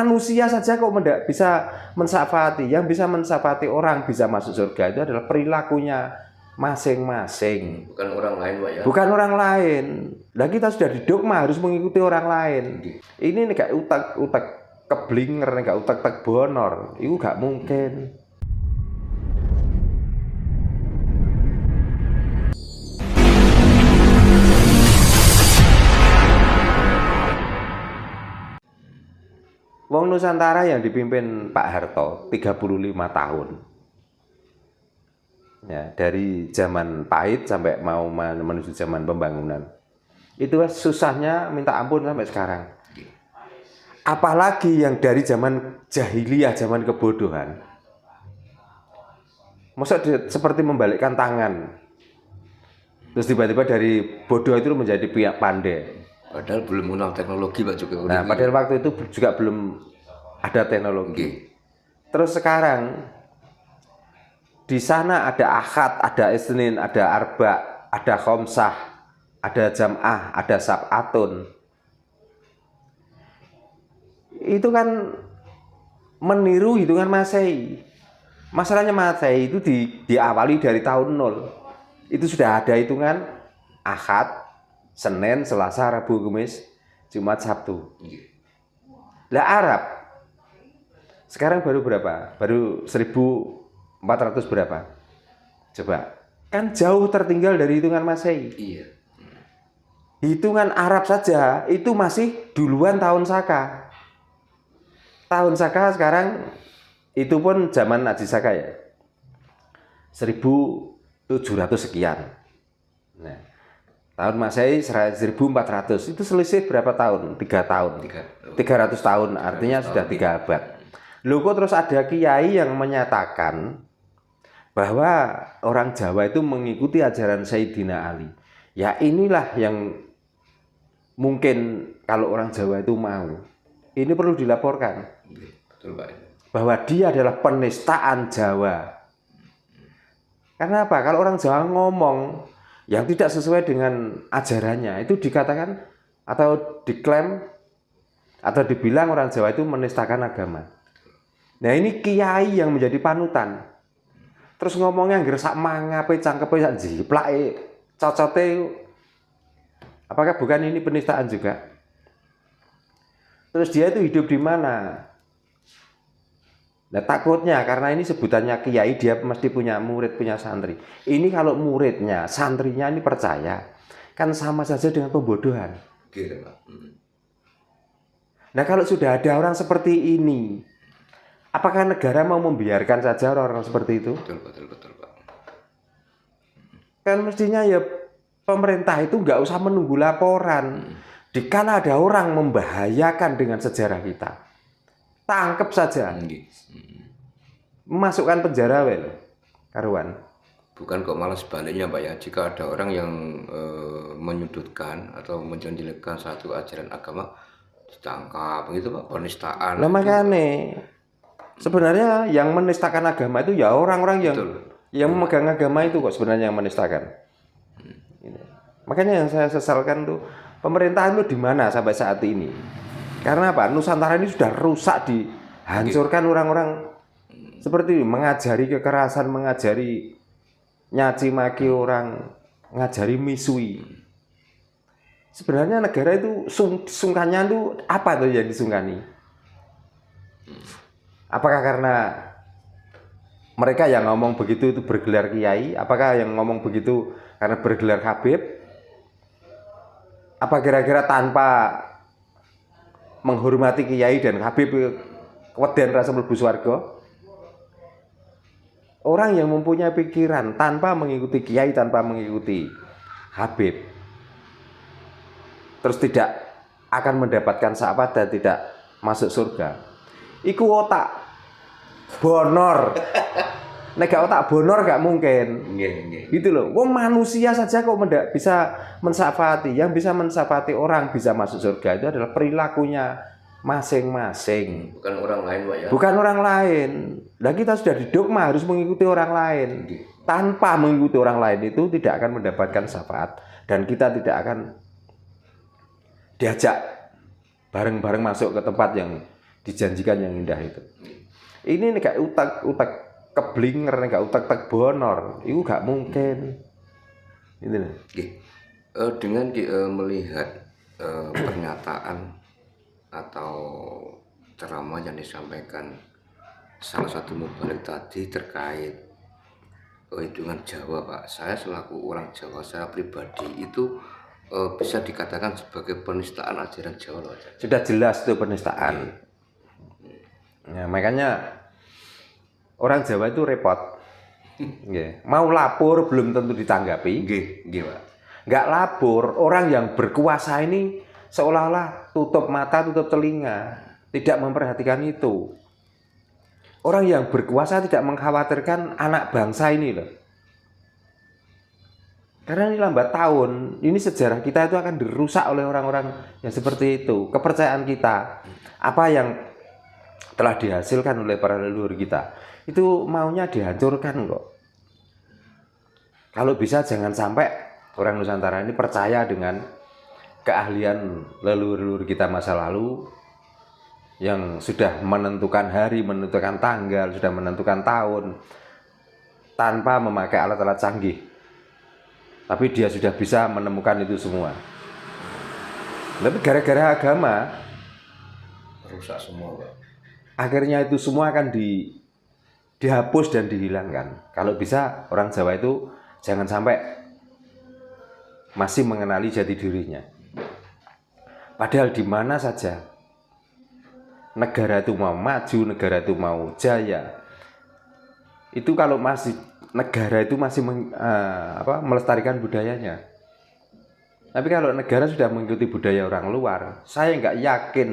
manusia saja kok tidak bisa mensyafaati. Yang bisa mensyafaati orang bisa masuk surga itu adalah perilakunya masing-masing. Bukan orang lain, Pak ya. Bukan orang lain. Nah kita sudah didogma harus mengikuti orang lain. Ini gak utak keblinger, gak utak bonor. Itu gak mungkin. Wong Nusantara yang dipimpin Pak Harto 35 tahun. Ya, dari zaman pahit sampai mau menuju zaman pembangunan. Itu susahnya minta ampun sampai sekarang. Apalagi yang dari zaman jahiliyah, zaman kebodohan. Masa seperti membalikkan tangan. Terus tiba-tiba dari bodoh itu menjadi pihak pandai. Padahal belum mengenal teknologi, Pak Jokowi. Nah, padahal waktu itu juga belum ada teknologi. Terus sekarang di sana ada Ahad, ada Isnin, ada Arba, ada Khomsah, ada Jam'ah, ada Sab'atun. Itu kan meniru hitungan Masehi. Masalahnya Masehi itu diawali dari tahun 0. Itu sudah ada hitungan Ahad, Senin, Selasa, Rabu, Kamis, Jumat, Sabtu. Lah Arab sekarang baru berapa? Baru 1400 berapa? Coba. Kan jauh tertinggal dari hitungan Masehi. Iya. Hitungan Arab saja itu masih duluan tahun Saka. Tahun Saka sekarang itu pun zaman Nabi Saka ya. 1700 sekian. Nah, tahun Masehi 1400 itu selisih berapa tahun? 3 tahun. 300 tahun, artinya sudah 3 abad. Loh kok terus ada kiai yang menyatakan bahwa orang Jawa itu mengikuti ajaran Sayyidina Ali. Ya inilah yang mungkin kalau orang Jawa itu mau. Ini perlu dilaporkan. Betul, Pak. Bahwa dia adalah penistaan Jawa. Karena apa? Kalau orang Jawa ngomong yang tidak sesuai dengan ajarannya itu dikatakan atau diklaim atau dibilang orang Jawa itu menistakan agama. Nah ini kiai yang menjadi panutan. Terus ngomongnya gersak mangape cangkepe sak jiplake cocote. Apakah bukan ini penistaan juga? Terus dia itu hidup di mana? Nah takutnya karena ini sebutannya kiai dia mesti punya murid, punya santri. Ini kalau muridnya, santrinya ini percaya, kan sama saja dengan pembodohan. Gitu, Pak. Nah kalau sudah ada orang seperti ini, apakah negara mau membiarkan saja orang-orang seperti itu? Betul, Pak. Kan mestinya ya pemerintah itu nggak usah menunggu laporan. Dikala ada orang membahayakan dengan sejarah kita, tangkep saja. Masukkan penjara wel karuan. Bukan kok malah sebaliknya, Pak ya. Jika ada orang yang menyudutkan atau menjelekkan satu ajaran agama, ditangkap begitu, Pak. Penistaan. Lah makanya sebenarnya yang menistakan agama itu ya orang-orang yang memegang agama itu kok sebenarnya yang menistakan. Makanya yang saya sesalkan tuh pemerintahan itu di mana sampai saat ini. Karena apa? Nusantara ini sudah rusak, dihancurkan orang-orang seperti ini, mengajari kekerasan, mengajari nyaci maki orang, ngajari misui. Sebenarnya negara itu sungkannya itu apa tuh yang disungkani? Apakah karena mereka yang ngomong begitu itu bergelar kiai? Apakah yang ngomong begitu karena bergelar Habib? Apa kira-kira tanpa menghormati kiai dan Habib keweden rasa mlebu swarga? Orang yang mempunyai pikiran tanpa mengikuti kiai, tanpa mengikuti Habib, terus tidak akan mendapatkan syafaat dan tidak masuk surga. Iku otak bonor. Nek gak otak bonor gak mungkin. Gitu loh. Wong manusia saja kok tidak bisa mensyafaati. Yang bisa mensyafaati orang bisa masuk surga itu adalah perilakunya masing-masing. Bukan orang lain, Pak ya. Bukan orang lain. Nah kita sudah didogma harus mengikuti orang lain. Tanpa mengikuti orang lain itu tidak akan mendapatkan syafaat. Dan kita tidak akan diajak bareng-bareng masuk ke tempat yang dijanjikan yang indah itu. Ini nek utak keblinger, nek utak bonor, itu gak mungkin. Itu nih. Nggih. Dengan melihat pernyataan atau ceramah yang disampaikan salah satu mubalik tadi terkait hitungan Jawa, Pak. Saya selaku orang Jawa, saya pribadi itu bisa dikatakan sebagai penistaan ajaran Jawa, Pak. Sudah jelas itu penistaan. Ya, makanya orang Jawa itu repot. Mau lapor belum tentu ditanggapi. Nggih, Pak. Nggak lapor, orang yang berkuasa ini seolah-olah tutup mata, tutup telinga, tidak memperhatikan itu. Orang yang berkuasa tidak mengkhawatirkan anak bangsa ini loh. Karena ini lambat tahun, ini sejarah kita itu akan dirusak oleh orang-orang yang seperti itu. Kepercayaan kita, apa yang telah dihasilkan oleh para leluhur kita, itu maunya dihancurkan kok. Kalau bisa jangan sampai orang Nusantara ini percaya dengan keahlian leluhur-leluhur kita masa lalu yang sudah menentukan hari, menentukan tanggal, sudah menentukan tahun tanpa memakai alat-alat canggih. Tapi dia sudah bisa menemukan itu semua. Tapi gara-gara agama Rusak semua, Pak. akhirnya itu semua akan dihapus dan dihilangkan. Kalau bisa orang Jawa itu jangan sampai masih mengenali jati dirinya. Padahal di mana saja negara itu mau maju, negara itu mau jaya, itu kalau masih negara itu masih melestarikan budayanya. Tapi kalau negara sudah mengikuti budaya orang luar, saya nggak yakin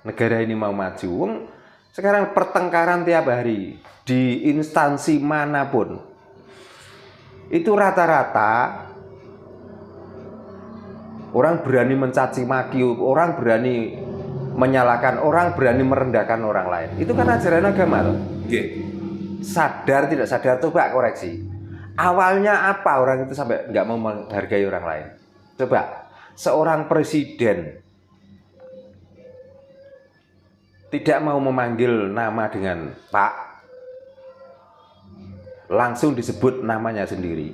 negara ini mau maju. Sekarang pertengkaran tiap hari di instansi manapun itu rata-rata orang berani mencaci maki, orang berani menyalahkan, orang berani merendahkan orang lain. Itu kan ajaran agama loh. Sadar tidak sadar, coba koreksi. Awalnya apa orang itu sampai nggak mau menghargai orang lain? Coba seorang presiden tidak mau memanggil nama dengan Pak, langsung disebut namanya sendiri.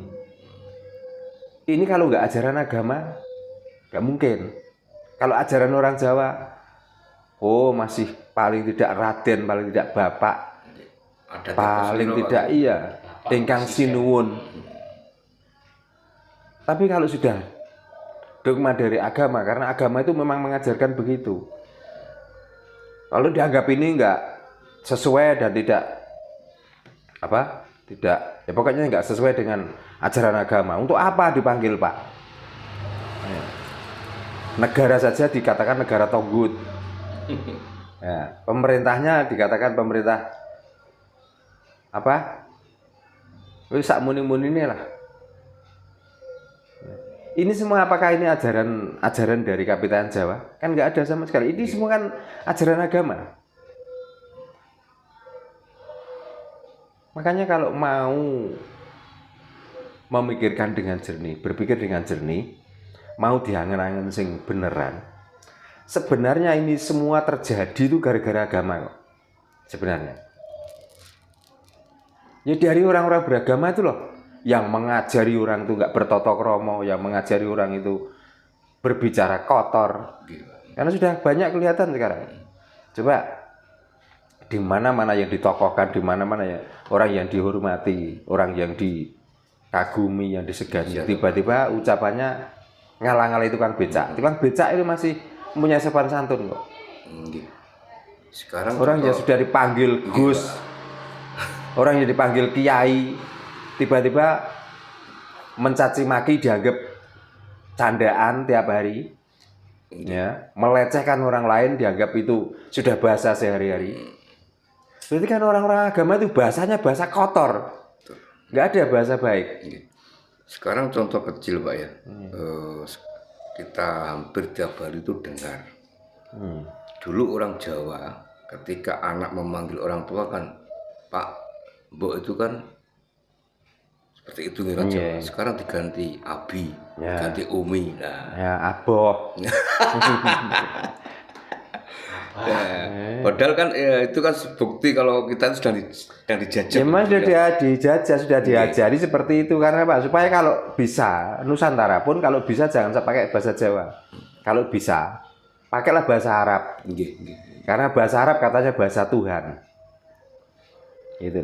Ini kalau nggak ajaran agama, nggak mungkin. Kalau ajaran orang Jawa, oh masih paling tidak Raden, paling tidak Bapak, paling tidak iya, ingkang sinuwun. Tapi kalau sudah dogma dari agama, karena agama itu memang mengajarkan begitu. Kalau dianggap ini nggak sesuai dan tidak ya pokoknya nggak sesuai dengan ajaran agama, untuk apa dipanggil Pak? Negara saja dikatakan negara togut. Ya, pemerintahnya dikatakan pemerintah apa? Wis sak muni-muni ini lah. Ini semua apakah ini ajaran dari Kapitayan Jawa? Kan nggak ada sama sekali. Ini semua kan ajaran agama. Makanya kalau mau memikirkan dengan jernih, berpikir dengan jernih, mau diangen-angen sing beneran. Sebenarnya ini semua terjadi itu gara-gara agama kok. Sebenarnya. Ya dari orang-orang beragama itu loh, yang mengajari orang itu nggak bertotok romo, yang mengajari orang itu berbicara kotor. Karena sudah banyak kelihatan sekarang. Coba di mana-mana yang ditokohkan, di mana-mana ya orang yang dihormati, orang yang dikagumi, yang disegani, tiba-tiba ucapannya ngalah-ngalah itu tukang becak. Tukang becak itu masih punya sopan santun kok. Sekarang orang yang sudah dipanggil Gus, orang yang dipanggil Kiai, tiba-tiba mencaci maki dianggap candaan tiap hari, ya, melecehkan orang lain dianggap itu sudah bahasa sehari-hari. Berarti kan orang-orang agama itu bahasanya bahasa kotor, nggak ada bahasa baik. Sekarang contoh kecil Pak ya, kita hampir tiap hari itu dengar. Dulu orang Jawa ketika anak memanggil orang tua kan Pak, Mbok itu kan Seperti itu nih Raja. Iya. Sekarang diganti Abi, Ya. ganti Umi. Nah, Ya, aboh. padahal kan itu kan bukti kalau kita itu sedang dijajah. Ya mas sudah dijajah, sudah diajari seperti itu karena apa? Supaya kalau bisa Nusantara pun kalau bisa jangan pakai bahasa Jawa. Kalau bisa pakailah bahasa Arab. Nggih, nggih. Karena bahasa Arab katanya bahasa Tuhan. Itu.